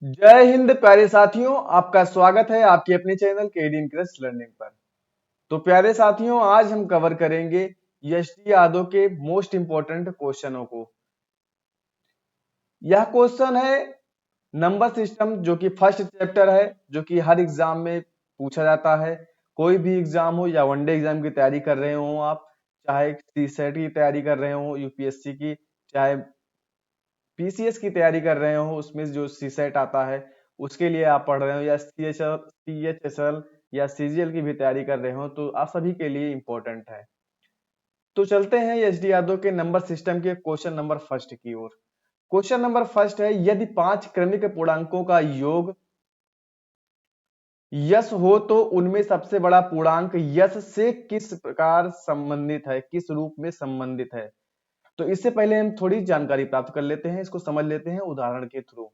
जय हिंद प्यारे साथियों, आपका स्वागत है आपके अपने चैनल केडी इंटरेस्ट लर्निंग पर। तो प्यारे साथियों, आज हम कवर करेंगे एस टी यादव के मोस्ट इंपोर्टेंट क्वेश्चनों को। यह क्वेश्चन है नंबर सिस्टम, जो कि फर्स्ट चैप्टर है, जो कि हर एग्जाम में पूछा जाता है। कोई भी एग्जाम हो या वनडे एग्जाम की तैयारी कर रहे हो आप, चाहे सीसेट की तैयारी कर रहे हो, यूपीएससी की, चाहे पीसीएस की तैयारी कर रहे हो, उसमें जो सीसेट आता है उसके लिए आप पढ़ रहे हो, या सीएचएसएल या सीजीएल की भी तैयारी कर रहे हो, तो आप सभी के लिए इंपॉर्टेंट है। तो चलते हैं एस डी यादव के नंबर सिस्टम के क्वेश्चन नंबर फर्स्ट की ओर। क्वेश्चन नंबर फर्स्ट है, यदि 5 क्रमिक पूर्णांकों का योग यस हो तो उनमें सबसे बड़ा पूर्णांक यस से किस प्रकार संबंधित है, किस रूप में संबंधित है। तो इससे पहले हम थोड़ी जानकारी प्राप्त कर लेते हैं, इसको समझ लेते हैं उदाहरण के थ्रू।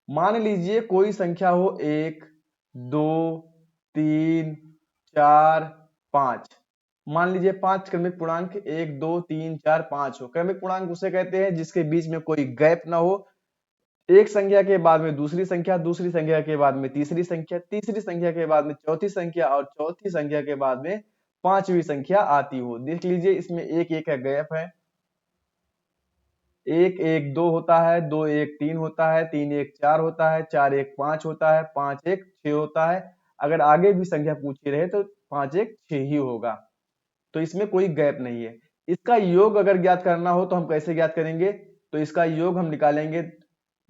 मान लीजिए कोई संख्या हो 1, 2, 3, 4, 5। मान लीजिए 5 क्रमिक पूर्णांक 1, 2, 3, 4, 5 हो। क्रमिक पूर्णांक उसे कहते हैं जिसके बीच में कोई गैप ना हो। एक संख्या के बाद में दूसरी संख्या, दूसरी संख्या के बाद में तीसरी संख्या, तीसरी संख्या के बाद में चौथी संख्या, और चौथी संख्या के बाद में पांचवी संख्या आती हो। देख लीजिए, इसमें एक एक का गैप है। 1 1 2 होता है, 2 1 3 होता है, 3 1 4 होता है, 4 1 5 होता है, 5 1 6 होता है। अगर आगे भी संख्या पूछी रहे तो 5 1 6 ही होगा। तो इसमें कोई गैप नहीं है। इसका योग अगर ज्ञात करना हो तो हम कैसे ज्ञात करेंगे? तो इसका योग हम निकालेंगे।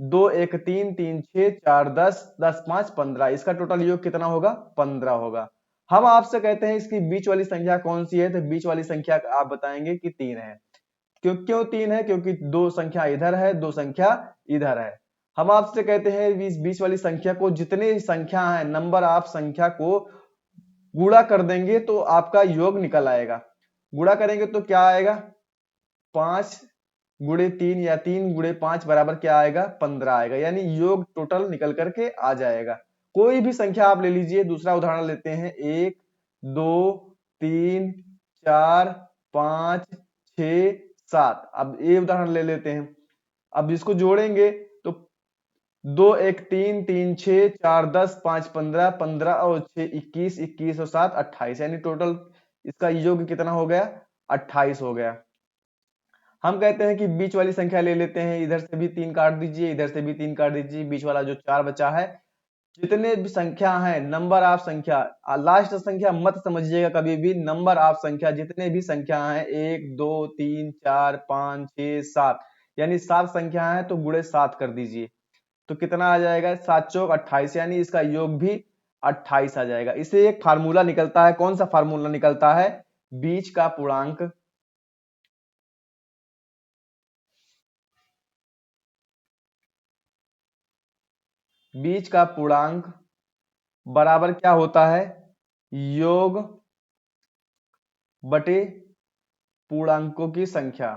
2 1 3 3 6 4 10 10 5 15। इसका टोटल योग कितना होगा? 15 होगा। हम आपसे कहते हैं इसकी बीच वाली संख्या कौन सी है, तो बीच वाली संख्या आप बताएंगे कि 3 है। क्यों 3 है? क्योंकि दो संख्या इधर है, दो संख्या इधर है। हम आपसे कहते हैं इस बीच वाली संख्या को, जितने संख्या है नंबर आप संख्या को गुणा कर देंगे तो आपका योग निकल आएगा। गुणा करेंगे तो क्या आएगा? 5 गुणे 3 या 3 गुणे 5 बराबर क्या आएगा? 15 आएगा। यानी योग टोटल निकल करके आ जाएगा। कोई भी संख्या आप ले लीजिए। दूसरा उदाहरण लेते हैं, 1 2 3 4 5 6 7। अब ये उदाहरण ले लेते हैं। अब इसको जोड़ेंगे तो 2 1 3 3 6 4 10 5 15 15 और 6 21 21 और 7 28, यानी टोटल इसका योग कितना हो गया? 28 हो गया। हम कहते हैं कि बीच वाली संख्या ले लेते हैं। इधर से भी 3 काट दीजिए, इधर से भी 3 काट दीजिए, बीच वाला जो 4 बचा है। जितने भी संख्या है नंबर ऑफ संख्या, लास्ट संख्या मत समझिएगा कभी भी, नंबर ऑफ संख्या जितने भी संख्या है 1 2 3 4 5 6 7, यानी 7 संख्या है तो गुणे 7 कर दीजिए। तो कितना आ जाएगा? 7 चौक 28, यानी इसका योग भी 28 आ जाएगा। इसे एक फार्मूला निकलता है। कौन सा फार्मूला निकलता है? बीच का पूर्णांक बीच का पूर्णांक बराबर क्या होता है? योग बटे पूर्णांकों की संख्या।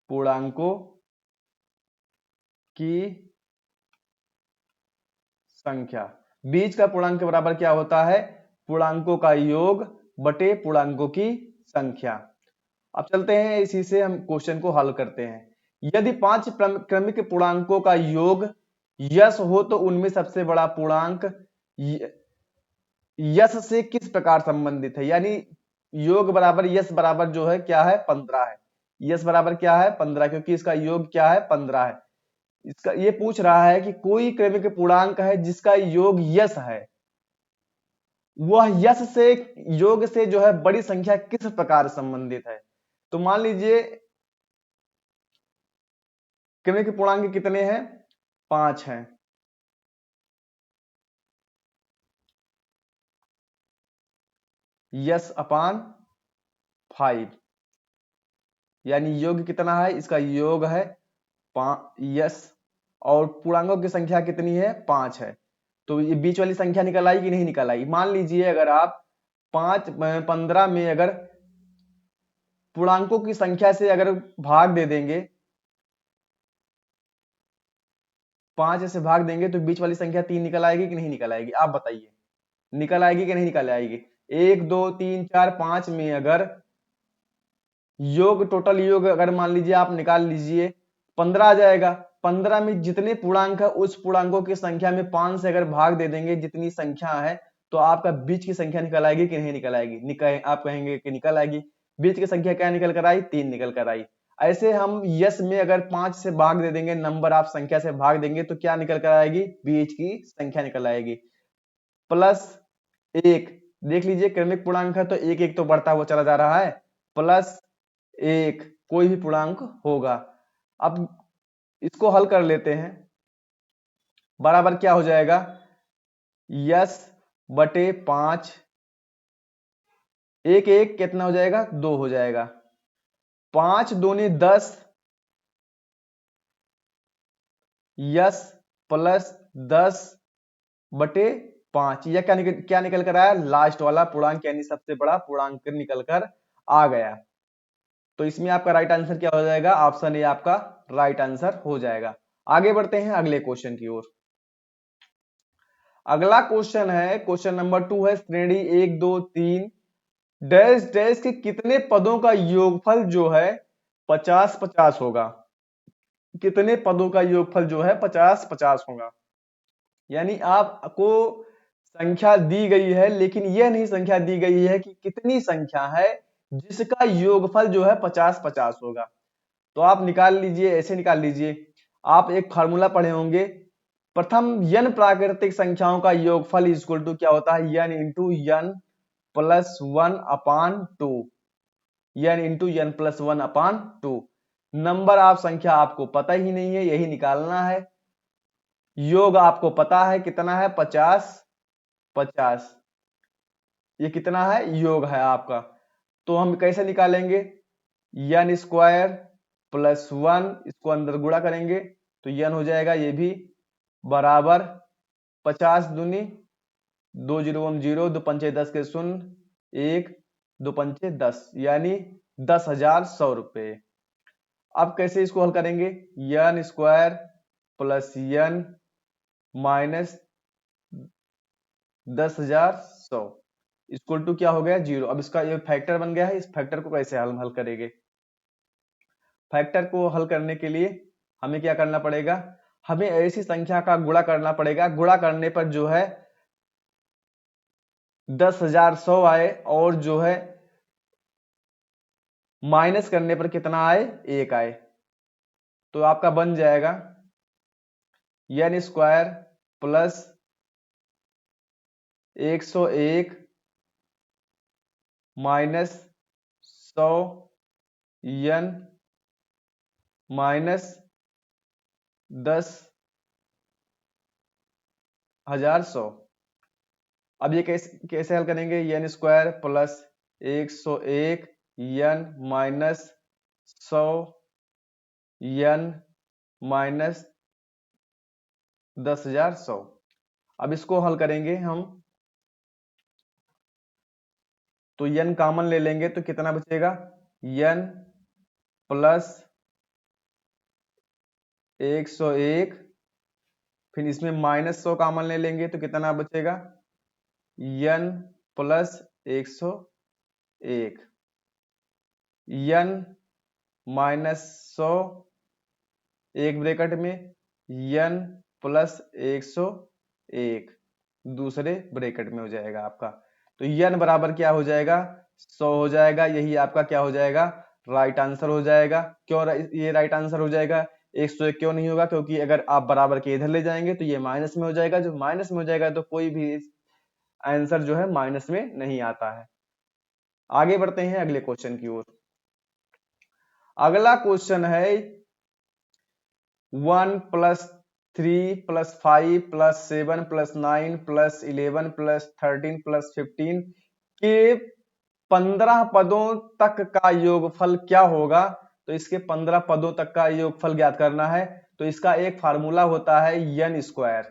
पूर्णांकों की संख्या। बीच का पूर्णांक बराबर क्या होता है? पूर्णांकों का योग बटे पूर्णांकों की संख्या। अब चलते हैं, इसी से हम क्वेश्चन को हल करते हैं। यदि 5 क्रमिक पूर्णांकों का योग यस हो तो उनमें सबसे बड़ा पूर्णांक यस से किस प्रकार संबंधित है। यानी योग बराबर यस बराबर जो है क्या है? 15 है। यस बराबर क्या है? 15, क्योंकि इसका योग क्या है? 15 है। इसका ये पूछ रहा है कि कोई क्रमिक पूर्णांक है जिसका योग यस है, वह यस से, योग से जो है बड़ी संख्या किस प्रकार संबंधित है। तो मान लीजिए क्रमिक पूर्णांक कितने हैं? 5 हैं। यस अपान 5, यानी योग कितना है? इसका योग है यस, और पूर्णांकों की संख्या कितनी है? 5 है। तो ये बीच वाली संख्या निकल आई कि नहीं निकल आई? मान लीजिए अगर आप 15 में अगर पूर्णांकों की संख्या से अगर भाग दे देंगे, 5 से भाग देंगे तो बीच वाली संख्या 3 निकल आएगी कि नहीं निकल आएगी? आप बताइए, निकल आएगी कि नहीं निकल आएगी? 1 2 3 4 5 में अगर योग, टोटल योग अगर मान लीजिए आप निकाल लीजिए, 15 आ जाएगा। 15 में जितने पूर्णांक है उस पूर्णांकों की संख्या में 5 से अगर भाग दे देंगे जितनी संख्या है, तो आपका बीच की संख्या निकल आएगी कि नहीं निकल आएगी? आप कहेंगे कि निकल आएगी। बीच की संख्या क्या निकल कर आई? 3 निकल कर आई। ऐसे हम यस में अगर 5 से भाग दे देंगे, नंबर आप संख्या से भाग देंगे, तो क्या निकल कर आएगी? बीच की संख्या निकल आएगी। प्लस 1, देख लीजिए क्रमिक पूर्णांक है तो एक एक तो बढ़ता हुआ चला जा रहा है। प्लस 1 कोई भी पूर्णांक होगा। अब इसको हल कर लेते हैं। बराबर क्या हो जाएगा? यस बटे 5, एक एक कितना हो जाएगा? 2 हो जाएगा। 5 दूनी 10, यस प्लस 10 बटे 5। यह क्या निकल कर आया? लास्ट वाला पूर्णांक यानी सबसे बड़ा पूर्णांक निकल कर आ गया। तो इसमें आपका राइट आंसर क्या हो जाएगा? ऑप्शन ए आपका राइट आंसर हो जाएगा। आगे बढ़ते हैं अगले क्वेश्चन की ओर। अगला क्वेश्चन है, क्वेश्चन नंबर 2 है, श्रेणी 1 2 3 डैश डैश के कितने पदों का योगफल जो है 50 50 होगा? कितने पदों का योगफल जो है 50 50 होगा? यानी आपको संख्या दी गई है, लेकिन यह नहीं संख्या दी गई है कि कितनी संख्या है जिसका योगफल जो है 50 50 होगा। तो आप निकाल लीजिए, ऐसे निकाल लीजिए। आप एक फार्मूला पढ़े होंगे, प्रथम n प्राकृतिक संख्याओं का योगफल इक्वल टू क्या होता है? n इंटू n प्लस 1 अपान 2, n इंटू n प्लस 1 अपान 2। नंबर आप संख्या आपको पता ही नहीं है, यही निकालना है। योग आपको पता है कितना है? 50 50। ये कितना है? योग है आपका। तो हम कैसे निकालेंगे? n स्क्वायर प्लस 1, इसको अंदर गुणा करेंगे तो n हो जाएगा ये भी बराबर 50 दूनी 2 0 0, 2 पंचे 10 के 0, 1 2 पंचे 10, यानी 10,100 रुपए। अब कैसे इसको हल करेंगे? n square plus n minus 10,100 equal to क्या हो गया? 0। अब इसका ये फैक्टर बन गया है, इस फैक्टर को कैसे हल करेंगे? फैक्टर को हल करने के लिए हमें क्या करना पड़ेगा? हमें ऐसी संख्या का गुणा करना पड़ेगा, गुणा करने पर जो है 10,100 आए, और जो है माइनस करने पर कितना आए? 1 आए। तो आपका बन जाएगा n square plus 101 minus 100 n minus 10,100। अब ये कैसे हल करेंगे? n square plus 101 n minus 100 n minus 10,100। अब इसको हल करेंगे हम, तो n कॉमन ले लेंगे तो कितना बचेगा? n प्लस 101, फिर इसमें माइनस 100 कॉमन ले लेंगे तो कितना बचेगा? n प्लस 101, n माइनस 100 एक ब्रैकेट में, n प्लस 101 दूसरे ब्रैकेट में हो जाएगा आपका। तो n बराबर क्या हो जाएगा? 100 हो जाएगा। यही आपका क्या हो जाएगा? राइट आंसर हो जाएगा। क्यों ये राइट आंसर हो जाएगा? 101 क्यों नहीं होगा? क्योंकि अगर आप बराबर के इधर ले जाएंगे तो ये माइनस में हो जाएगा, जो माइनस में हो जाएगा तो कोई भी आंसर जो है माइनस में नहीं आता है। आगे बढ़ते हैं अगले क्वेश्चन की ओर। अगला क्वेश्चन है 1 plus 3 plus 5 plus 7 plus 9 plus 11 plus 13 plus 15 के 15 पदों तक का योगफल क्या होगा? तो इसके 15 पदों तक का योगफल ज्ञात करना है। तो इसका एक फार्मूला होता है n स्क्वायर,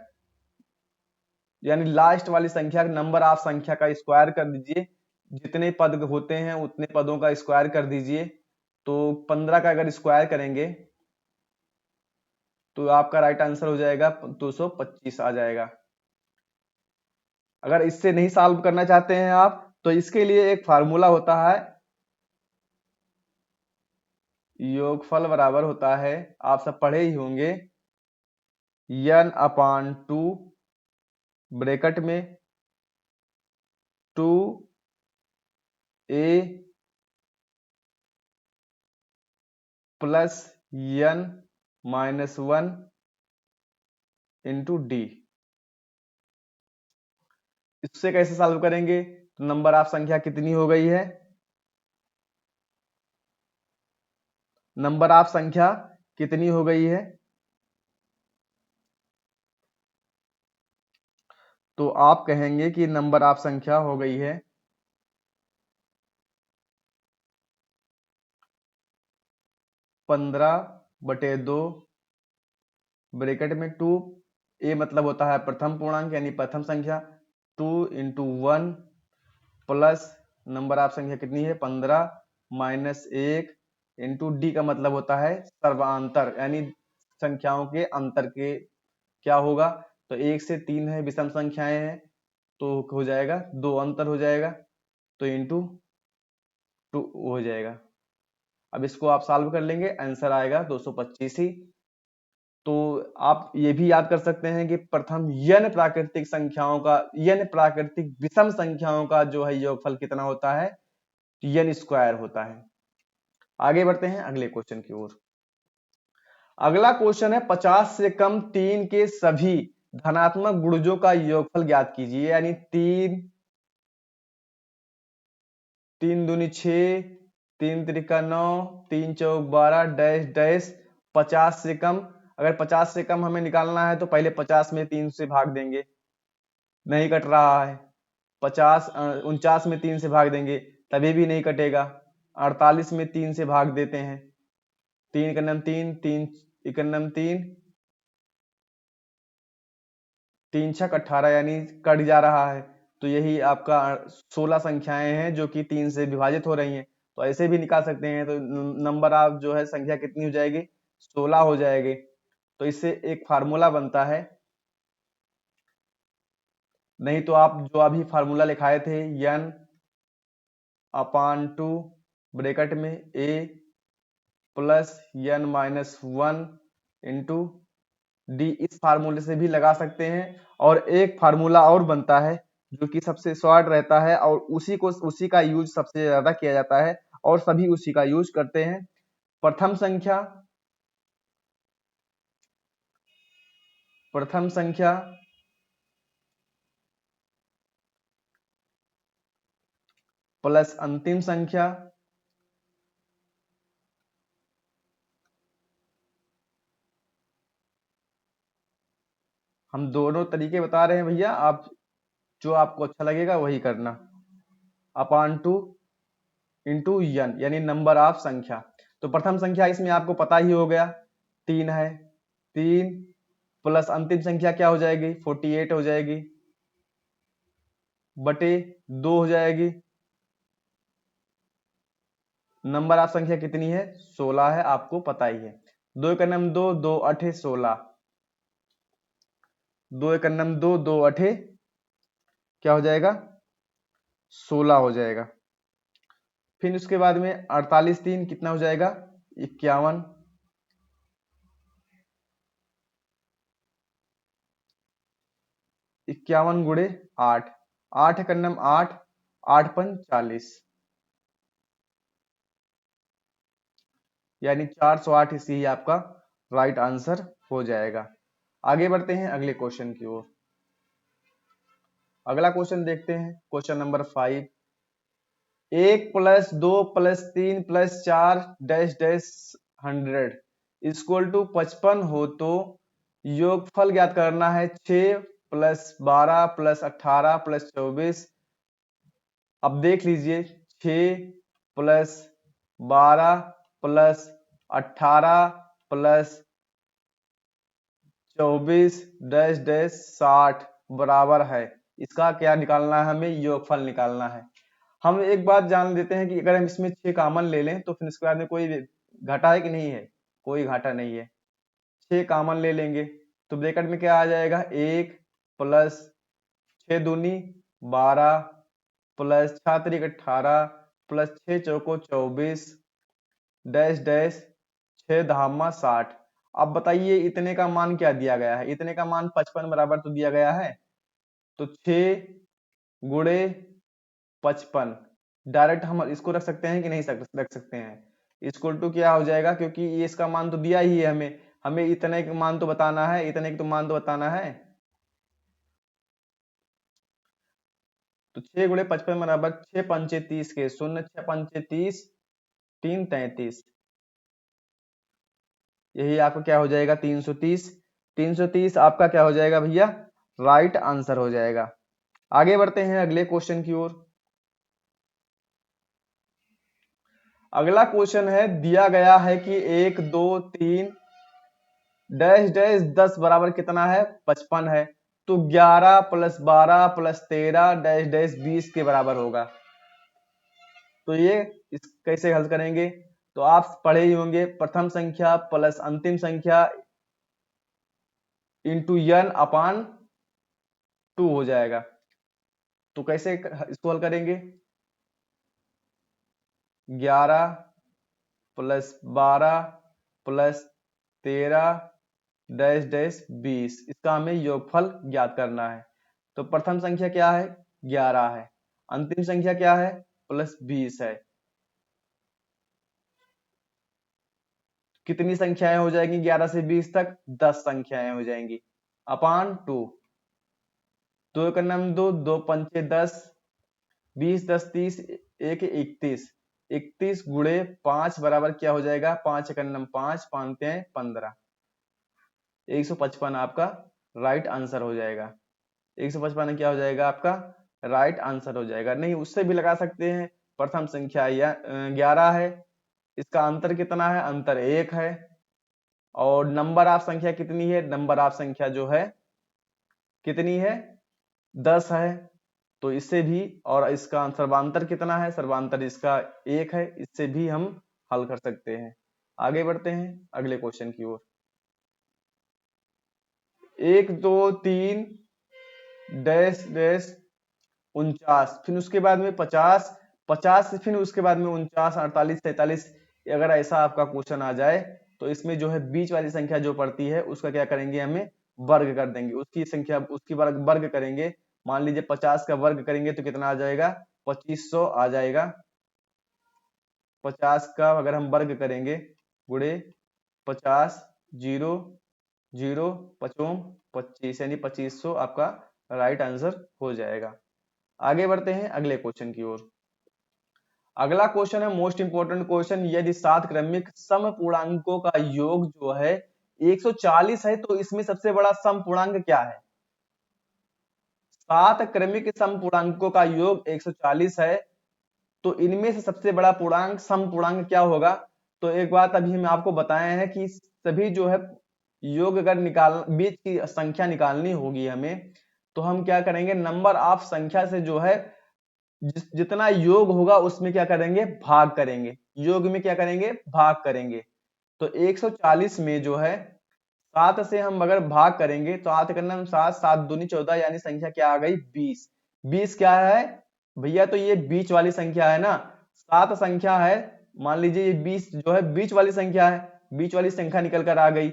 यानी लास्ट वाली संख्या नंबर आप संख्या का स्क्वायर कर दीजिए, जितने पद होते हैं उतने पदों का स्क्वायर कर दीजिए। तो 15 का अगर स्क्वायर करेंगे तो आपका राइट आंसर हो जाएगा 225 आ जाएगा। अगर इससे नहीं सॉल्व करना चाहते हैं आप, तो इसके लिए एक फार्मूला होता है योगफल बराबर होता है, आप सब पढ़े ही होंगे, n/2 ब्रैकेट में 2a plus n-1 into D. इससे कैसे सॉल्व करेंगे? तो नंबर ऑफ संख्या कितनी हो गई है? नंबर ऑफ संख्या कितनी हो गई है? तो आप कहेंगे कि नंबर ऑफ संख्या हो गई है 15/2 ब्रैकेट में 2, ए मतलब होता है प्रथम पूर्णांक यानी प्रथम संख्या, 2 इंटू 1 प्लस नंबर ऑफ संख्या कितनी है 15 माइनस 1 इंटू डी का मतलब होता है सर्वांतर यानी संख्याओं के अंतर के क्या होगा। तो 1 से 3 है, विषम संख्याएं हैं, तो हो जाएगा 2 अंतर हो जाएगा, तो इंटू 2 हो जाएगा। अब इसको आप सॉल्व कर लेंगे, आंसर आएगा 225 ही। तो आप ये भी याद कर सकते हैं कि प्रथम n प्राकृतिक संख्याओं का, n प्राकृतिक विषम संख्याओं का जो है योगफल कितना होता है? n स्क्वायर होता है। आगे बढ़ते हैं अगले क्वेश्चन की ओर। अगला क्वेश्चन है 50 से कम 3 के सभी धनात्मक गुणजों का योगफल ज्ञात कीजिए। यानी 3 दूनी 6, 3 त्रिका 9, 3 चौक 12 डैश डैश 50 से कम। अगर 50 से कम हमें निकालना है तो पहले 50 में 3 से भाग देंगे, नहीं कट रहा है। 49 में 3 से भाग देंगे, तभी भी नहीं कटेगा। 48 में 3 से भाग देते हैं, 3 एकम 3, 3 एकम 3, 3 छक 18 यानी कट जा रहा है। तो यही आपका 16 संख्याएं हैं जो कि 3 से विभाजित हो रही हैं। तो ऐसे भी निकाल सकते हैं। तो नंबर ऑफ जो है संख्या कितनी हो जाएगी? 16 हो जाएगी। तो इससे एक फार्मूला बनता है, नहीं तो आप जो अभी फार्मूला लिखाए थे n/2 ब्रैकेट में a plus n-1 into D, इस फार्मूले से भी लगा सकते हैं। और एक फार्मूला और बनता है जो कि सबसे शॉर्ट रहता है और उसी का यूज सबसे ज्यादा किया जाता है और सभी उसी का यूज करते हैं। प्रथम संख्या प्लस अंतिम संख्या हम दोनों तरीके बता रहे हैं भैया, आप जो आपको अच्छा लगेगा वही करना। अपान 2 इंटू n यानी नंबर ऑफ संख्या। तो प्रथम संख्या इसमें आपको पता ही हो गया 3 है, 3 प्लस अंतिम संख्या क्या हो जाएगी? 48 हो जाएगी, बटे 2 हो जाएगी। नंबर ऑफ संख्या कितनी है? 16 है, आपको पता ही है। 2 एकम 2, 2 अठे 16, 2 एकम 2, 2 अठे क्या हो जाएगा? 16 हो जाएगा। फिर उसके बाद में 48 3 कितना हो जाएगा? 51, 51 गुणे 8, 8 एकम 8, 8 पंच 40 यानी 408 इसी ही आपका राइट आंसर हो जाएगा। आगे बढ़ते हैं अगले क्वेश्चन की ओर। अगला क्वेश्चन देखते हैं, question number 5। 1 plus 2 plus 3 plus 4 dash dash 100 equal to 55 हो तो योगफल ज्ञात करना है 6 प्लस 12 प्लस 18 प्लस 24। अब देख लीजिए 6 plus 12 plus 18 plus 24 dash dash 60 बराबर है। इसका क्या निकालना है? हमें योगफल निकालना है। हम एक बात जान लेते हैं कि अगर हम इसमें 6 कॉमन ले लें तो फिर इसके बाद में कोई घाटा है कि नहीं है? कोई घाटा नहीं है। 6 कॉमन ले लेंगे तो ब्रैकेट में क्या आ जाएगा? 1 प्लस 6 दूनी 12 प्लस 6 तिरिक 18 प्लस 6 चौको 24 डैश डैश 6 धामा 60। अब बताइए इतने का मान क्या दिया गया है, इतने का मान 55 बराबर तो दिया गया है। तो 6 गुणे 55 डायरेक्ट हम इसको रख सकते हैं कि नहीं रख सकते हैं। इक्वल टू क्या हो जाएगा, क्योंकि ये इसका मान तो दिया ही है हमें, हमें इतने का मान तो बताना है, इतने का तो मान तो बताना है। तो 6 गुणे 55 बराबर 6 पंचे 30 के शून्य, 6 पंचे 30, 3 33, यही आपका क्या हो जाएगा 330। 330 आपका क्या हो जाएगा भैया, राइट आंसर हो जाएगा। आगे बढ़ते हैं अगले क्वेश्चन की ओर। अगला क्वेश्चन है, दिया गया है कि 1 2 3 डैश डैश 10 बराबर कितना है, 55 है। तो 11 प्लस 12 प्लस 13 डैश डैश 20 के बराबर होगा। तो ये इस कैसे हल करेंगे, तो आप पढ़े ही होंगे, प्रथम संख्या प्लस अंतिम संख्या इंटू n अपान 2 हो जाएगा। तो कैसे इसको हल करेंगे, 11 प्लस 12 प्लस 13 डैश डैश 20, इसका हमें योगफल ज्ञात करना है। तो प्रथम संख्या क्या है, 11 है, अंतिम संख्या क्या है, प्लस 20 है। कितनी संख्याएं हो जाएंगी 11 से 20 तक, 10 संख्याएं हो जाएंगी, अपान 2। 2 का नाम 2, 2 पंचे 10, 20 10 30, 1 31, 31 गुणे 5 बराबर क्या हो जाएगा, 5 का नाम 5, 5 15, 155 आपका राइट आंसर हो जाएगा। 155 क्या हो जाएगा आपका राइट आंसर हो जाएगा। नहीं उससे भी लगा सकते हैं, प्रथम संख्या या 11 है, इसका अंतर कितना है, अंतर 1 है, और नंबर ऑफ संख्या कितनी है, नंबर ऑफ संख्या जो है कितनी है, 10 है। तो इससे भी, और इसका सर्वांतर कितना है, सर्वांतर इसका 1 है, इससे भी हम हल कर सकते हैं। आगे बढ़ते हैं अगले क्वेश्चन की ओर। 1 2 3 डैश डैश 49, फिर उसके बाद में 50, 50 फिर उसके बाद में 49 48 47, अगर ऐसा आपका क्वेश्चन आ जाए तो इसमें जो है बीच वाली संख्या जो पड़ती है उसका क्या करेंगे, हमें वर्ग कर देंगे, उसकी संख्या उसकी वर्ग करेंगे। मान लीजिए 50 का वर्ग करेंगे तो कितना आ जाएगा, 2500 आ जाएगा। 50 का अगर हम वर्ग करेंगे, गुणे 50, 0 0 पचों 25, यानी 2500 आपका राइट आंसर हो जाएगा। आगे बढ़ते हैं अगले क्वेश्चन की ओर। अगला क्वेश्चन है मोस्ट इंपोर्टेंट क्वेश्चन, यदि 7 क्रमिक सम पूर्णांकों का योग जो है 140 है तो इसमें सबसे बड़ा सम पूर्णांक क्या है। 7 क्रमिक सम पूर्णांकों का योग 140 है, तो इनमें से सबसे बड़ा पूर्णांक सम पूर्णांक क्या होगा। तो एक बात अभी हम आपको बताए हैं कि सभी जो है योग अगर बीच की संख्या निकालनी होगी हमें, तो हम क्या करेंगे, नंबर ऑफ संख्या से जो है जितना योग होगा उसमें क्या करेंगे, भाग करेंगे, योग में क्या करेंगे, भाग करेंगे। तो 140 में जो है 7 से हम अगर भाग करेंगे तो 8 करना 7, 7 दूनी 14, यानी संख्या क्या आ गई 20। 20 क्या है भैया, तो ये बीच वाली संख्या है ना, 7 संख्या है, मान लीजिए ये 20 जो है बीच वाली संख्या है, बीच वाली संख्या निकल कर आ गई।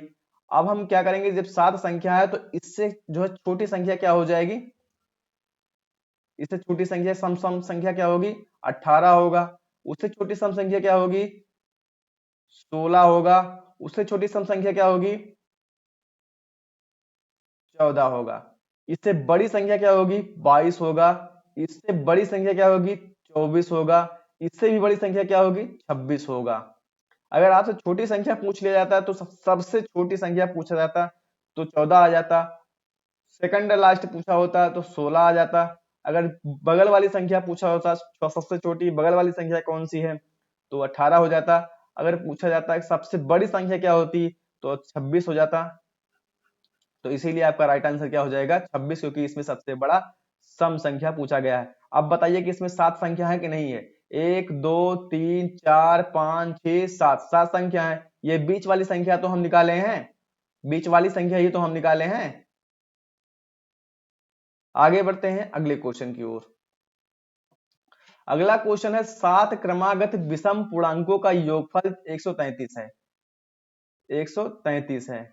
अब हम क्या करेंगे, जब 7 संख्या है तो इससे जो है छोटी संख्या क्या हो जाएगी, इससे छोटी संख्या सम सम संख्या क्या होगी, 18 होगा। उससे छोटी सम संख्या क्या होगी, 16 होगा। उससे छोटी सम संख्या क्या होगी, 14 होगा। इससे बड़ी संख्या क्या होगी, 22 होगा। इससे बड़ी संख्या क्या होगी, 24 होगा। इससे भी बड़ी संख्या क्या होगी, 26 होगा। अगर आपसे छोटी संख्या पूछ लिया जाता है तो सबसे छोटी संख्या पूछा जाता तो 14 आ जाता, सेकंड लास्ट पूछा होता तो 16 आ जाता। अगर बगल वाली संख्या पूछा होता, सबसे छोटी बगल वाली संख्या कौन सी है, तो 18 हो जाता। अगर पूछा जाता है सबसे बड़ी संख्या क्या होती, तो 26 हो जाता। तो इसीलिए आपका राइट आंसर क्या हो जाएगा 26, क्योंकि इसमें सबसे बड़ा सम संख्या पूछा गया है। अब बताइए कि इसमें 7 संख्या है कि नहीं है, 1 2 3 4 5 6 7, 7 संख्या है। ये बीच वाली संख्या तो हम निकाले हैं, बीच वाली संख्या ही तो हम निकाले हैं। आगे बढ़ते हैं अगले क्वेश्चन की ओर। अगला क्वेश्चन है 7 क्रमागत विषम पूर्णांकों का योगफल 133 है। 133 है।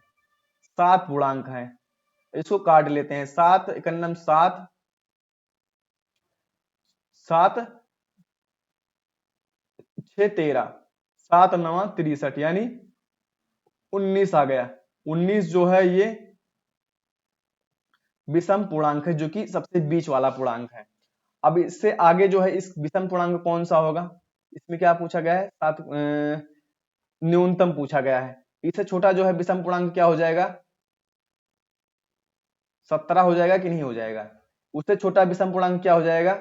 7 पूर्णांक है, इसको काट लेते हैं। 7 एकन्नम 7, 7 6 13, 7 9 63 यानी 19 आ गया। 19 जो है ये विषम पूर्णांक है, जो कि सबसे बीच वाला पूर्णांक है। अब इससे आगे जो है इस विषम पूर्णांक कौन सा होगा, इसमें क्या पूछा गया है, सात न्यूनतम पूछा गया है। इससे छोटा जो है विषम पूर्णांक क्या हो जाएगा, 17 हो जाएगा कि नहीं हो जाएगा। उससे छोटा विषम पूर्णांक क्या हो जाएगा,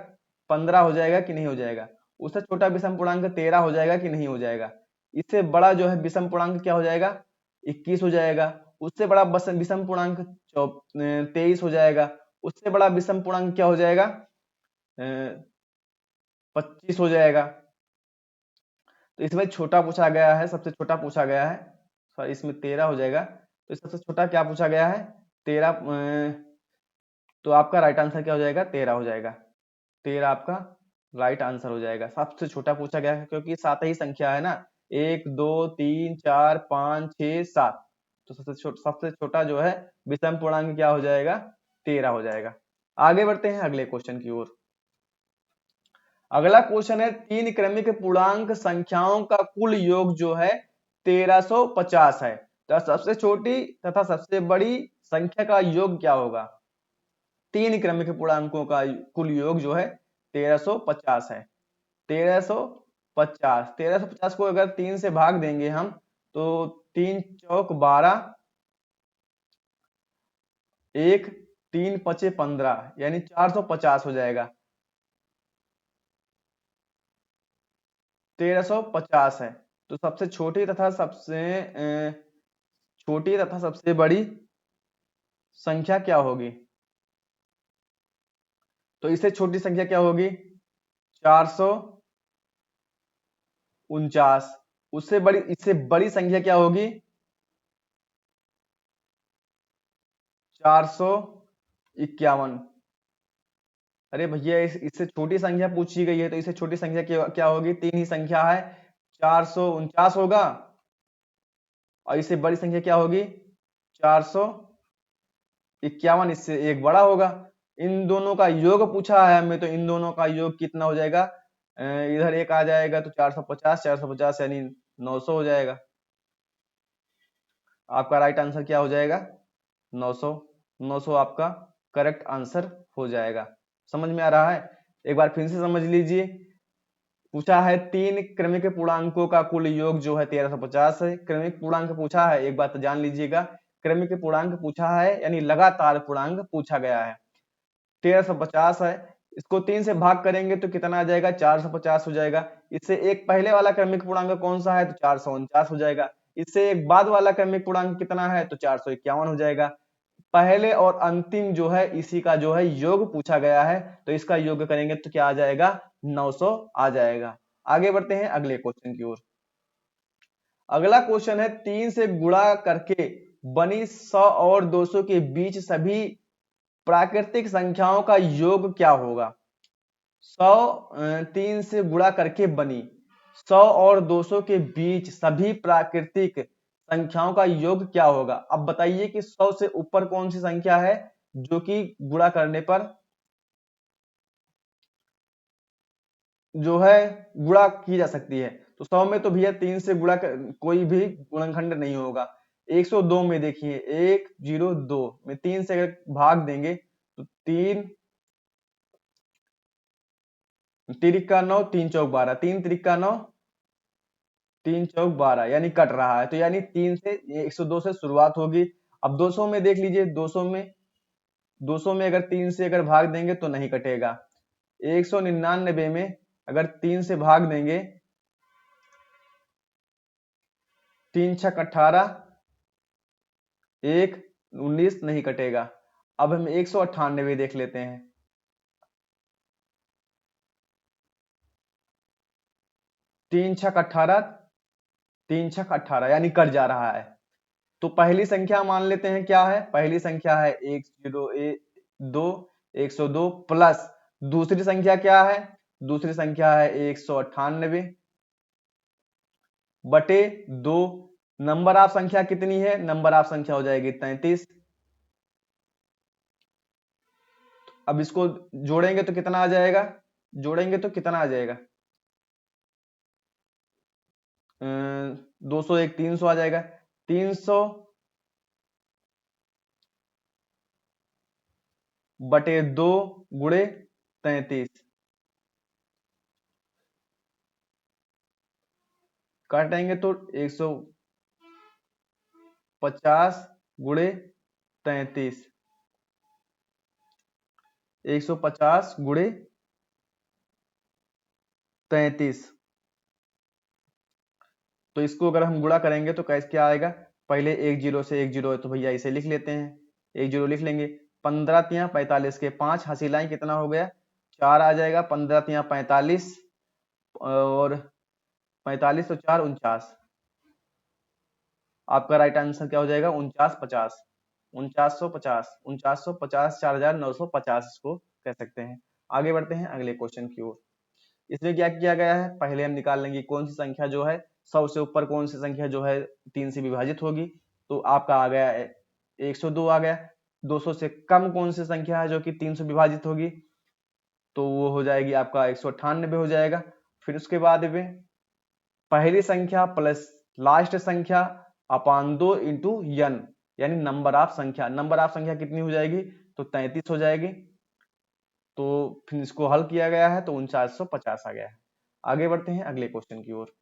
15 हो जाएगा कि नहीं हो जाएगा। उससे छोटा विषम पूर्णांक 13 हो जाएगा कि नहीं हो जाएगा। इससे बड़ा जो है विषम पूर्णांक क्या हो जाएगा, 21 हो जाएगा। उससे बड़ा विषम पूर्णांक 23 हो जाएगा। उससे बड़ा विषम पूर्णांक क्या हो जाएगा, 25 हो जाएगा। तो इसमें छोटा पूछा गया है, सबसे छोटा पूछा गया है, सॉरी इसमें 13 हो जाएगा। तो सबसे छोटा क्या पूछा गया है, 13। तो आपका राइट आंसर क्या हो जाएगा, 13 हो जाएगा। 13 आपका राइट आंसर हो जाएगा। सबसे छोटा पूछा गया है क्योंकि 7 ही संख्या है ना, 1 2 3 4 5 6 7। तो सबसे छोटा जो है विषम पूर्णांक क्या हो जाएगा, 13 हो जाएगा। आगे बढ़ते हैं अगले क्वेश्चन की ओर। अगला क्वेश्चन है, तीन क्रमिक पूर्णांक संख्याओं का कुल योग जो है 1350 है। तो सबसे छोटी तथा सबसे बड़ी संख्या का योग क्या होगा। तीन क्रमिक पूर्णांकों का कुल योग जो है 1350 है। 1350, 1350 को अगर 3 से भाग देंगे हम तो 3 चौक 12, 1 3 पचे 15 यानी 450 हो जाएगा। 1350 है। तो सबसे छोटी तथा सबसे बड़ी संख्या क्या होगी, तो इससे छोटी संख्या क्या होगी, 449। उससे बड़ी, इससे बड़ी संख्या क्या होगी, 451। अरे भैया इससे छोटी संख्या पूछी गई है, तो इससे छोटी संख्या क्या होगी, तीन ही संख्या है, 449 होगा। और इससे बड़ी संख्या क्या होगी, 451, इससे एक बड़ा होगा। इन दोनों का योग पूछा है हमें, तो इन दोनों का योग कितना हो जाएगा, इधर एक आ जाएगा तो 450, 450 यानी 900 हो जाएगा। आपका राइट आंसर क्या हो जाएगा, 900। 900 आपका करेक्ट आंसर हो जाएगा। समझ में आ रहा है, एक बार फिर से समझ लीजिए। पूछा है तीन क्रमिक पूर्णांकों का कुल योग जो है 1350 है। क्रमिक पूर्णांक पूछा है, एक बात तो जान लीजिएगा, क्रमिक पूर्णांक पूछा है यानी लगातार पूर्णांक पूछा गया है। 1350 है, इसको 3 से भाग करेंगे तो कितना आ जाएगा, 450 हो जाएगा। इससे एक पहले वाला क्रमिक पूर्णांक कौन सा है, तो 449 हो जाएगा। इससे एक बाद वाला क्रमिक पूर्णांक कितना है, तो 451 हो जाएगा। पहले और अंतिम जो है इसी का जो है योग पूछा गया है, तो इसका योग करेंगे तो क्या आ जाएगा, 900 आ जाएगा। आगे बढ़ते हैं अगले क्वेश्चन की ओर। अगला क्वेश्चन है, 3 से गुणा करके बनी 100 और 200 के बीच सभी प्राकृतिक संख्याओं का योग क्या होगा। 100 3 से गुणा करके बनी 100 और 200 के बीच सभी प्राकृतिक संख्याओं का योग क्या होगा। अब बताइए कि 100 से ऊपर कौन सी संख्या है जो कि गुणा करने पर जो है गुणा की जा सकती है। तो 100 में तो भैया 3 से गुणा कोई भी गुणनखंड नहीं होगा। 102 में देखिए 102 में 3 से अगर भाग देंगे तो 3 तिरिका 9, 3 चौक 12, 3 तिरिका 9, 3 चौक 12 यानी कट रहा है। तो यानी 3 से 102 से शुरुआत होगी। अब 200 में देख लीजिए, 200 में अगर 3 से अगर भाग देंगे तो नहीं कटेगा। 199 में अगर 3 से भाग देंगे, 3 छक 18, 1 19 नहीं कटेगा। अब हम 198 देख लेते हैं। 3 छक 18, 3 छक 18 यानी कट जा रहा है। तो पहली संख्या मान लेते हैं क्या है, पहली संख्या है 102, 102 प्लस दूसरी संख्या क्या है, दूसरी संख्या है 198 बटे 2 नंबर ऑफ संख्या कितनी है? नंबर ऑफ संख्या हो जाएगी 33। अब इसको जोड़ेंगे तो कितना आ जाएगा? जोड़ेंगे तो कितना आ जाएगा? 201 300 आ जाएगा। 300 बटे 2 गुणे 33, काटेंगे तो 150 गुणे 33, 150 गुणे 33। तो इसको अगर हम गुणा करेंगे तो कैसे क्या आएगा? पहले एक जीरो से एक जीरो है तो भैया इसे लिख लेते हैं, एक जीरो लिख लेंगे। 15 तिया 45 के 5 हंसी लाइन कितना हो गया? 4 आ जाएगा। 15 तिया 45 और 45 तो 4 49। आपका राइट आंसर क्या हो जाएगा? 4950। 4950, 4950, 4950 इसको कह सकते हैं। आगे बढ़ते हैं अगले क्वेश्चन की ओर। इसमें क्या किया गया है? पहले हम निकाल लेंगे कौन सी संख्या जो है 100 से ऊपर, कौन सी संख्या जो है 3 से विभाजित होगी। तो आपका आ गया 102 आ गया। 200 से कम कौन सी संख्या है जो कि 3 से विभाजित होगी? तो वो हो जाएगी आपका 198 हो जाएगा। फिर उसके बाद में पहली संख्या प्लस लास्ट संख्या अपान 2 इंटू n, यानी नंबर ऑफ संख्या। नंबर ऑफ संख्या कितनी हो जाएगी? तो 33 हो जाएगी। तो फिर इसको हल किया गया है तो 4950 आ गया है। आगे बढ़ते हैं अगले क्वेश्चन की ओर।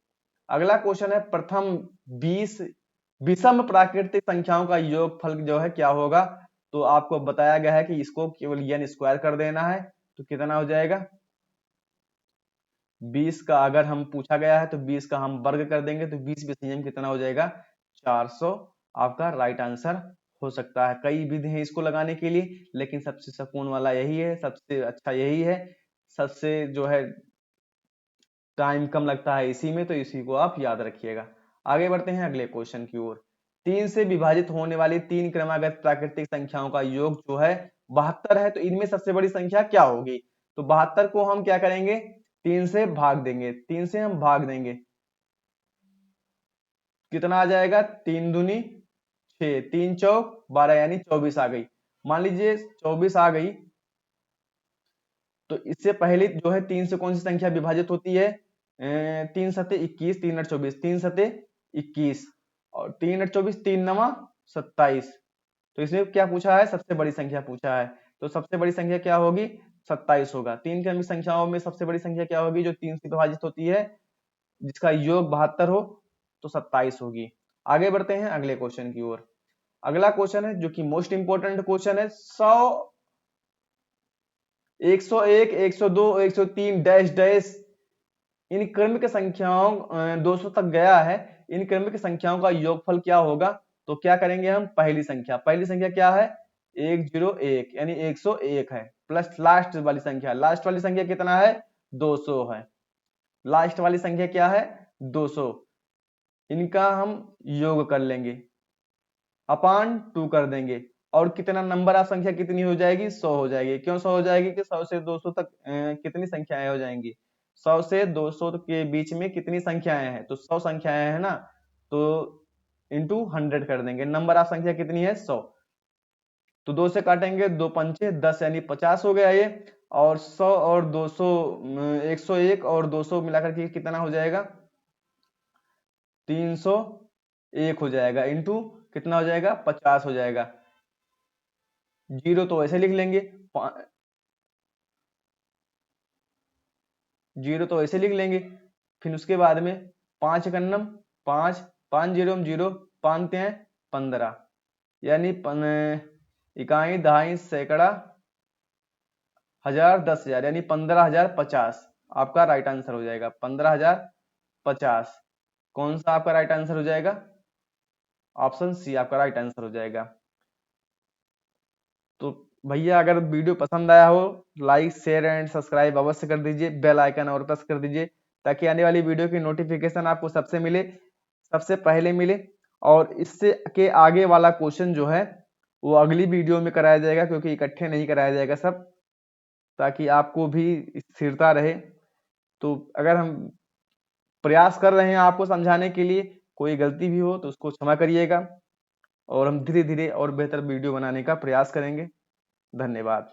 अगला क्वेश्चन है प्रथम 20 विषम प्राकृतिक संख्याओं का योगफल जो है क्या होगा? तो आपको बताया गया है कि इसको केवल n स्क्वायर कर देना है। तो कितना हो जाएगा? 20 का अगर हम पूछा गया है तो 20 का हम वर्ग कर देंगे तो 20 विषम कितना हो जाएगा? 400 आपका राइट आंसर हो सकता है। कई विधि हैं इसको लगाने के लिए, लेकिन सबसे सुकून वाला यही है, सबसे अच्छा यही है, सबसे जो है टाइम कम लगता है इसी में, तो इसी को आप याद रखिएगा। आगे बढ़ते हैं अगले क्वेश्चन की ओर। 3 से विभाजित होने वाली 3 क्रमागत प्राकृतिक संख्याओं का योग जो है 72 है। तो इनमें सबसे बड़ी संख्या क्या होगी? तो 72 को हम क्या करेंगे? 3 से भाग देंगे। 3 से हम भाग देंगे, कितना आ जाएगा? 3 दूनी 6, 3 चौक 12, यानी 24 आ गई। मान लीजिए 24 आ गई, तो इससे पहले जो है 3 से कौन सी संख्या विभाजित होती है? 3 सते 21, 3 8 24, 3 सते 21 और 3 8 24, 3 नवा 27। तो इसमें क्या पूछा है? सबसे बड़ी संख्या पूछा है। तो सबसे बड़ी संख्या क्या होगी? 27 होगा। 3 क्रमिक संख्याओं में सबसे बड़ी संख्या क्या होगी जो 3 से विभाजित होती है, जिसका योग 72 हो? तो 27 होगी। आगे बढ़ते हैं अगले क्वेश्चन की ओर। अगला क्वेश्चन है जो कि मोस्ट इंपोर्टेंट क्वेश्चन है। 100, 101, 102, 103 डैश डैश इन क्रमिक संख्याओं 200 तक गया है। इन क्रमिक संख्याओं का योगफल क्या होगा? तो क्या करेंगे हम? पहली संख्या क्या है? 101, यानी 101 है, प्लस लास्ट वाली संख्या। लास्ट वाली संख्या कितना है? 200 है। लास्ट वाली संख्या क्या है? 200। इनका हम योग कर लेंगे, अपान 2 कर देंगे, और कितना नंबर ऑफ संख्या कितनी हो जाएगी? 100 हो जाएगी। क्यों 100 हो जाएगी? कि 100 से 200 तक कितनी संख्याएं हो जाएंगी? 100 से 200 के बीच में कितनी संख्याएं हैं? तो 100 संख्याएं हैं ना, तो इंटू 100 कर देंगे। नंबर ऑफ संख्या कितनी है? 100। तो 2 से काटेंगे, 2 पंचे 10, यानी 50 हो गया ये। और 100 और 200 101 और 200 मिलाकर के कितना हो जाएगा? 301 हो जाएगा, इंटू कितना हो जाएगा? 50 हो जाएगा। जीरो तो ऐसे लिख लेंगे, जीरो तो ऐसे लिख लेंगे। फिर उसके बाद में 5 कन्नम 5, 5 जीरो जीरो, 5 हैं 15, यानी इकाई दहाई सैकड़ा हजार 10,000, यानी 15,050 आपका राइट आंसर हो जाएगा। 15,050 कौन सा आपका राइट आंसर हो जाएगा? ऑप्शन सी आपका राइट आंसर हो जाएगा। तो भैया अगर वीडियो पसंद आया हो, लाइक शेयर एंड सब्सक्राइब अवश्य कर दीजिए, बेल आइकन और प्रेस कर दीजिए, ताकि आने वाली वीडियो की नोटिफिकेशन आपको सबसे मिले, सबसे पहले मिले। और इससे के आगे वाला क्वेश्चन जो है वो अगली वीडियो में कराया जाएगा, क्योंकि इकट्ठे नहीं कराया जाएगा सब, ताकि आपको भी स्थिरता रहे। तो अगर हम प्रयास कर रहे हैं आपको समझाने के लिए, कोई गलती भी हो तो उसको क्षमा करिएगा और हम धीरे धीरे और बेहतर वीडियो बनाने का प्रयास करेंगे। धन्यवाद।